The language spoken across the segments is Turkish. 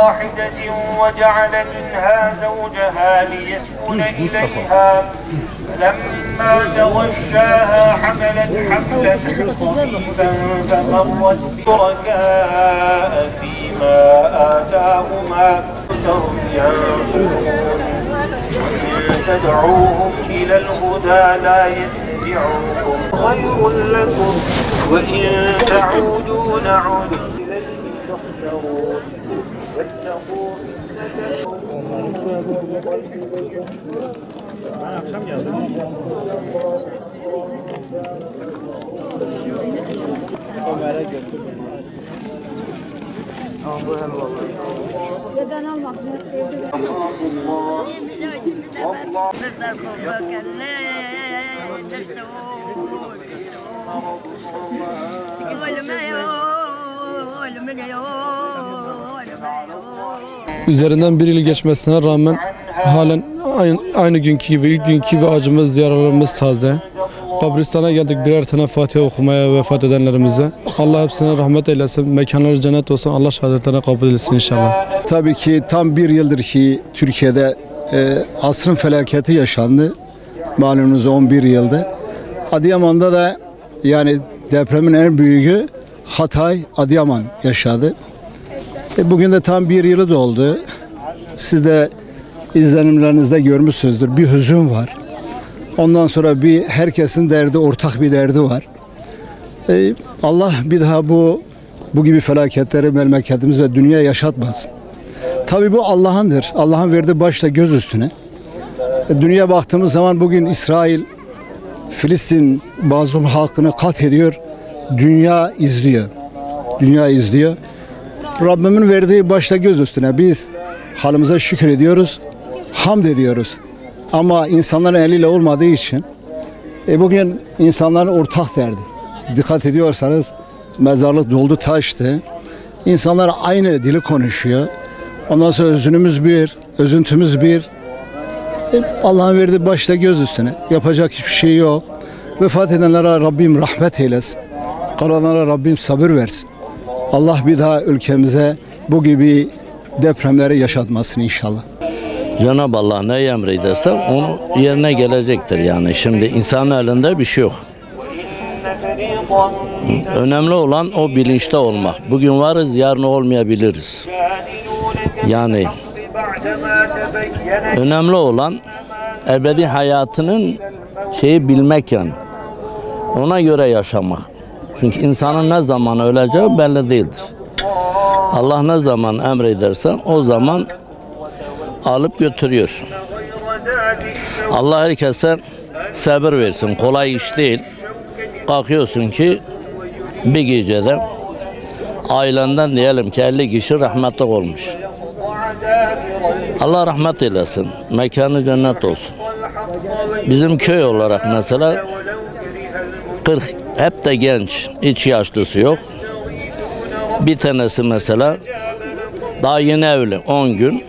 واحدة وجعل منها زوجها ليسكن إليها فلما تغشاها حملت حملا خفيفا فمرت شركاء فيما آتاهما أنفسهم ينظرون إن تدعوهم إلى الهدى لا يتبعوكم خير لكم وإن تعودوا نعد إليه تحشرون واتقوا Üzerinden bir yıl geçmesine rağmen halen aynı günkü gibi, ilk günkü gibi acımız, yaralarımız taze. Kabristan'a geldik birer tane Fatiha okumaya vefat edenlerimize. Allah hepsine rahmet eylesin, mekanları cennet olsun, Allah şehadetlerine kabul etsin inşallah. Tabii ki tam bir yıldır ki Türkiye'de asrın felaketi yaşandı. Malumunuz 11 yılda. Adıyaman'da da yani depremin en büyüğü Hatay, Adıyaman yaşadı. Bugün de tam bir yılı doldu. Siz de izlenimlerinizde görmüşsünüzdür. Bir hüzün var. Ondan sonra herkesin derdi, ortak bir derdi var. Allah bir daha bu gibi felaketleri memleketimize, dünya yaşatmasın. Tabii bu Allah'ındır. Allah'ın verdiği başta göz üstüne. Dünya baktığımız zaman bugün İsrail, Filistin mazlum halkını katlediyor. Dünya izliyor. Dünya izliyor. Rabbimin verdiği başta göz üstüne. Biz halimize şükür ediyoruz. Hamd ediyoruz. Ama insanların eliyle olmadığı için bugün insanların ortak derdi. Dikkat ediyorsanız mezarlık doldu taştı. İnsanlar aynı dili konuşuyor. Ondan sonra özünümüz bir, özüntümüz bir. Allah'ın verdiği başta göz üstüne. Yapacak hiçbir şey yok. Vefat edenlere Rabbim rahmet eylesin. Kalanlara Rabbim sabır versin. Allah bir daha ülkemize bu gibi depremleri yaşatmasın inşallah. Cenab-ı Allah ne emrederse onu yerine gelecektir yani. Şimdi insanın elinde bir şey yok. Önemli olan o bilinçte olmak. Bugün varız, yarın olmayabiliriz. Yani önemli olan ebedi hayatının bilmek yani. Ona göre yaşamak. Çünkü insanın ne zaman öleceği belli değildir. Allah ne zaman emrederse o zaman alıp götürüyor. Allah herkese sabır versin. Kolay iş değil. Kalkıyorsun ki bir gecede ailenden diyelim ki 50 kişi rahmetlik olmuş. Allah rahmet eylesin. Mekanı cennet olsun. Bizim köy olarak mesela 40 hep de genç, hiç yaşlısı yok. Bir tanesi mesela daha yeni evli 10 gün.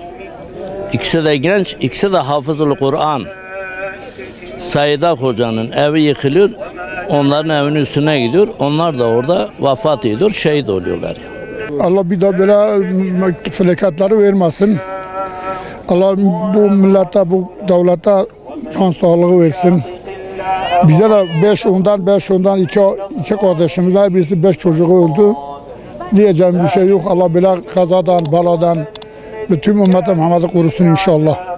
İkisi de genç, ikisi de hafızlı Kur'an. Said Hoca'nın evi yıkılıyor, onların evinin üstüne gidiyor. Onlar da orada vefat ediyor, şehit oluyorlar. Allah bir daha böyle felaketleri vermesin. Allah bu millete, bu devlete can sağlığı versin. Bize de 5 ondan 2 kardeşimiz var. Birisi 5 çocuğu öldü. Diyeceğim bir şey yok. Allah böyle kazadan, baladan bütün ümmeti Muhammed'i korusun inşallah.